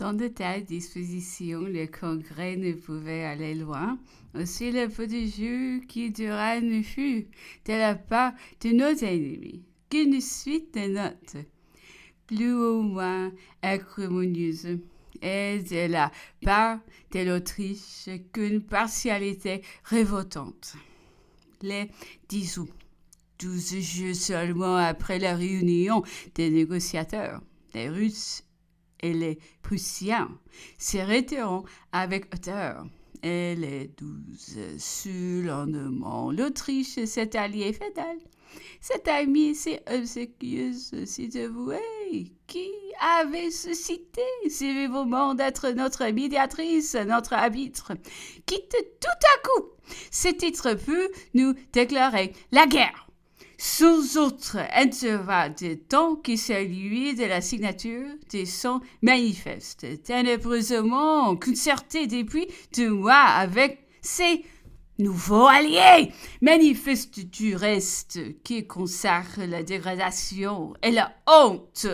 Dans de telles dispositions, le Congrès ne pouvait aller loin. Aussi le peu de jeu qui dura ne fut, de la part de nos ennemis, qu'une suite de notes, plus ou moins acrimonieuses, et de la part de l'Autriche qu'une partialité révoltante. Les 10 août, 12 jours seulement après la réunion des négociateurs, les Russes et les Prussiens s'arrêteront avec hauteur. Et les 12 surlendemain, l'Autriche, cet allié fidèle, cet ami si obséquieux, si dévoué, qui avait suscité si vivement d'être notre médiatrice, notre arbitre, quitte tout à coup ce titre peut nous déclarer la guerre. Sans autre intervalle de temps que celui de la signature de son manifeste, ténébreusement concerté depuis 2 mois avec ses nouveaux alliés, manifeste du reste qui consacre la dégradation et la honte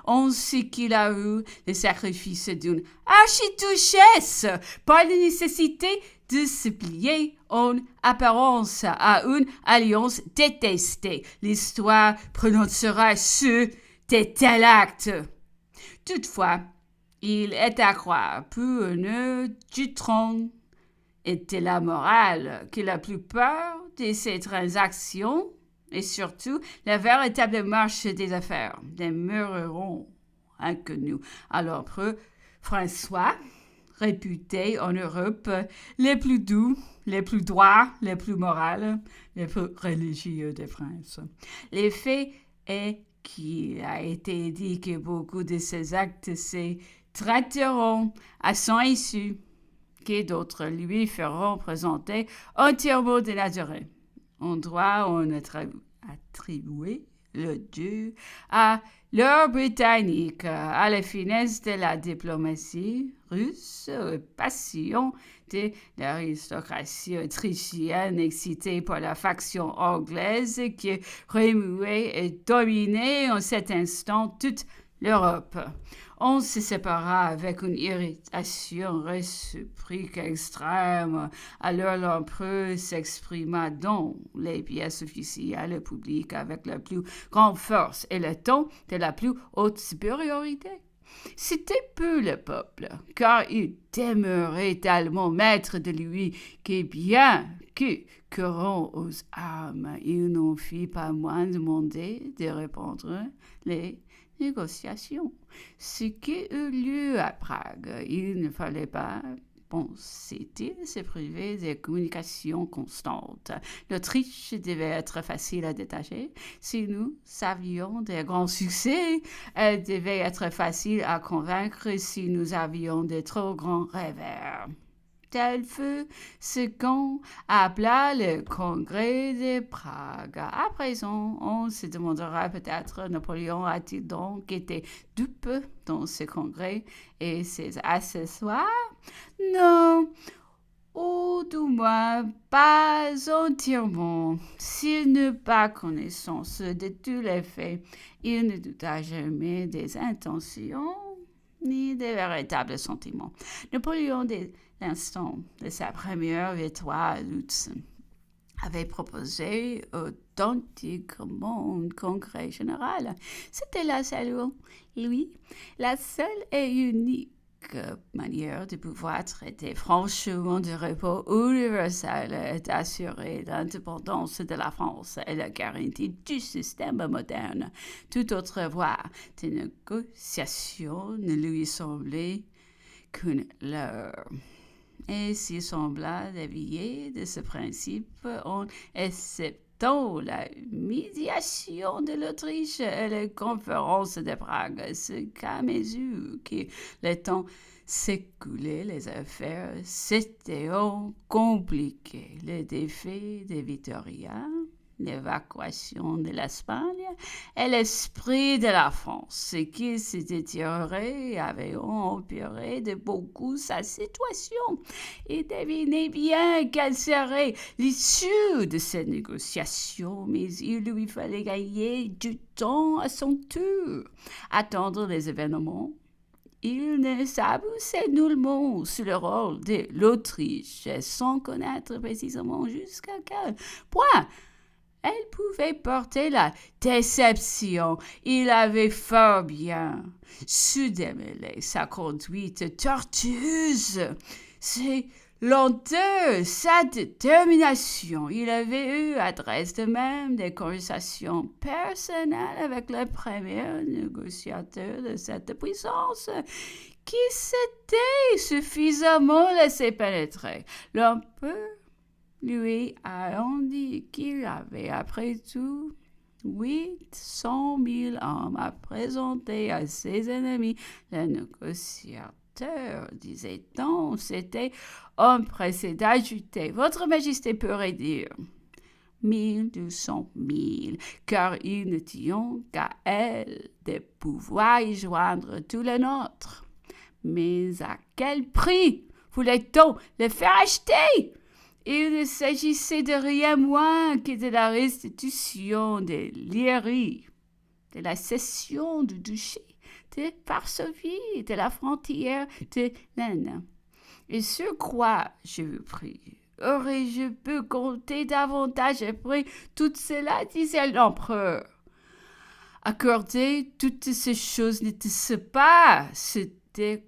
en ce qu'il a eu le sacrifice d'une architouchesse par la nécessité de se plier en apparence à une alliance détestée. L'histoire prononcera sur de tels actes. Toutefois, il est à croire pour un du trône et de la morale que la plupart de ces transactions et surtout la véritable marche des affaires demeureront inconnues. Alors, François, réputé en Europe les plus doux, les plus droits, les plus moraux, les plus religieux des princes. L'effet est qu'il a été dit que beaucoup de ces actes se traiteront à son issue, que d'autres lui feront présenter entièrement dénaturé. On doit en attribuer le dû à l'heure britannique, à la finesse de la diplomatie russe, aux passions de l'aristocratie autrichienne excitée par la faction anglaise qui remuait et dominait en cet instant toute l'Europe. On se sépara avec une irritation réciproque extrême. Alors l'empereur s'exprima dans les pièces officielles publiques avec la plus grande force et le ton de la plus haute supériorité. C'était peu le peuple, car il demeurait tellement maître de lui que bien que courant aux armes, il n'en fit pas moins demander de répondre les négociations. Ce qui eut lieu à Prague, il ne fallait pas, pensait-il, se priver de communications constantes. L'Autriche devait être facile à détacher. Si nous avions de grands succès, elle devait être facile à convaincre si nous avions de trop grands revers. Tel fut ce qu'on appela le Congrès de Prague. À présent, on se demandera peut-être, Napoléon a-t-il donc été dupe dans ce congrès et ses accessoires? Non, ou du moins pas entièrement. S'il n'eut pas connaissance de tous les faits, il ne douta jamais des intentions ni des véritables sentiments. Napoléon, dès l'instant de sa première victoire à Lutz, avait proposé authentiquement un congrès général. C'était la seule, lui, la seule et unique manière de pouvoir traiter franchement du repos universel et d'assurer l'indépendance de la France et la garantie du système moderne. Toute autre voie de négociation ne lui semblait qu'une leurre. Et s'il sembla dévier de ce principe en acceptant la médiation de l'Autriche et les conférences de Prague, ce qu'à mesure que le temps s'écoulait, les affaires s'étaient compliquées. Le défi de Vittoria, l'évacuation de l'Espagne et l'esprit de la France, ce qui s'est détérioré avait empiré de beaucoup sa situation. Il devinait bien quelle serait l'issue de ces négociations, mais il lui fallait gagner du temps à son tour, attendre les événements Il ne s'aboussait nullement sur le rôle de l'Autriche, sans connaître précisément jusqu'à quel point elle pouvait porter la déception. Il avait fort bien su démêler sa conduite tortueuse, ses lenteurs, sa détermination. Il avait eu adresse de même des conversations personnelles avec le premier négociateur de cette puissance qui s'était suffisamment laissé pénétrer. L'empereur lui ayant dit qu'il avait après tout 800 000 hommes à présenter à ses ennemis. Le négociateur, disait-on, s'était empressé d'ajouter: Votre Majesté pourrait dire 1200 000, car il ne tient qu'à elle de pouvoir y joindre tout le nôtre. Mais à quel prix voulait-on le faire acheter? Il ne s'agissait de rien moins que de la restitution de Liéry, de la cession du duché de Varsovie, de la frontière de l'Aisne. Et sur quoi, je vous prie, aurais-je pu compter davantage après tout cela, disait l'empereur. Accorder toutes ces choses n'était-ce pas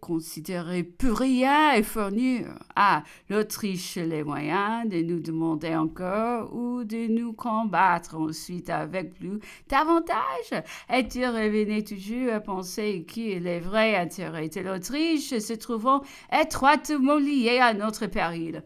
considérer pour rien et fournir à l'Autriche les moyens de nous demander encore ou de nous combattre ensuite avec plus d'avantage? Et-il revenait toujours à penser que les vrais intérêts de l'Autriche se trouvant étroitement liés à notre péril?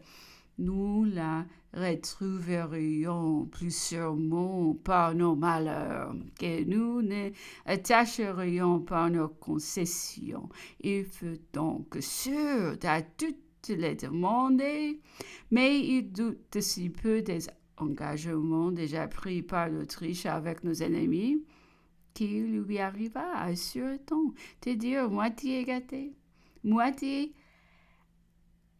Nous la retrouverions plus sûrement par nos malheurs que nous ne tâcherions par nos concessions. Il fut donc sûr à toutes les demander, mais il doute si peu des engagements déjà pris par l'Autriche avec nos ennemis qu'il lui arriva à sûr-temps de dire moitié gâté, moitié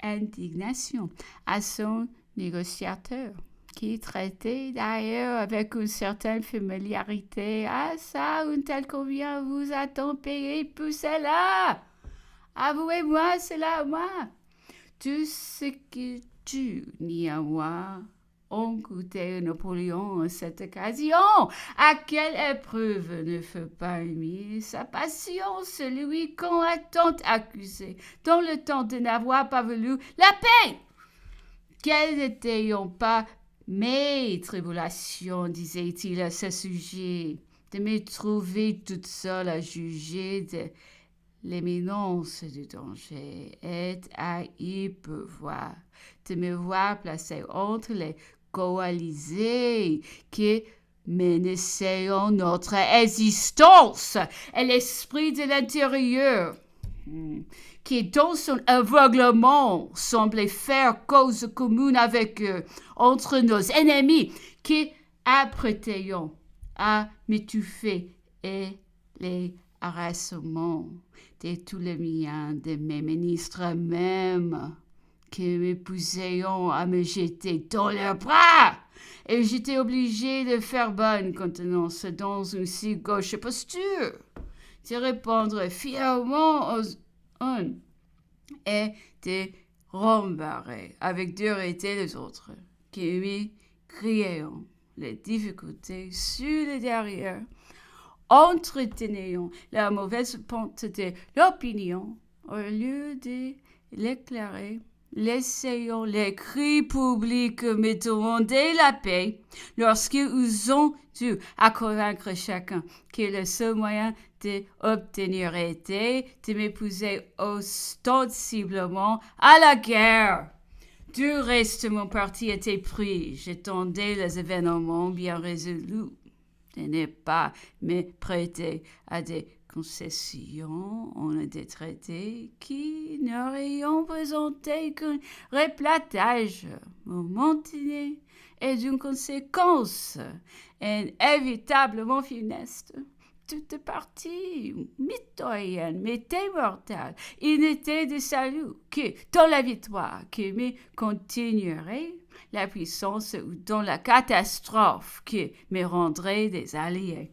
indignation à son négociateur, qui traitait d'ailleurs avec une certaine familiarité. Ah ça, une telle combien vous a-t-on payé pour cela? Avouez-moi cela, moi. Tout ce que tu ni à moi ont coûté Napoléon à cette occasion. À quelle épreuve ne fut pas mis sa patience, lui qu'on a tant accusé, dans le temps de n'avoir pas voulu la paix? Quelles n'étaient pas mes tribulations, disait-il à ce sujet, de me trouver toute seule à juger de l'éminence du danger et à y pouvoir, de me voir placée entre les coalisés qui menaçaient notre existence et l'esprit de l'intérieur, qui dans son aveuglement semblait faire cause commune avec eux, entre nos ennemis, qui apprêtions à m'étouffer et les harcèlements de tous les miens, de mes ministres même, qui m'épousaient à me jeter dans leurs bras. Et j'étais obligé de faire bonne contenance dans une si gauche posture, de répondre fièrement aux uns et de rembarrer avec dureté les autres, qui me criaient les difficultés sur le derrière, entretenant la mauvaise pente de l'opinion au lieu de l'éclairer. Laissant les cris publics me demander la paix, lorsqu'ils ont dû à convaincre chacun que le seul moyen d'obtenir était de m'épouser ostensiblement à la guerre. Du reste, mon parti était pris. J'attendais les événements bien résolus de ne pas me prêter à des concessions en des traités qui n'auraient présenté qu'un replatage momentané et d'une conséquence inévitablement funeste. Toute partie mitoyenne m'était mortelle. Il n'était de salut que dans la victoire qui me continuerait la puissance ou dans la catastrophe qui me rendrait des alliés.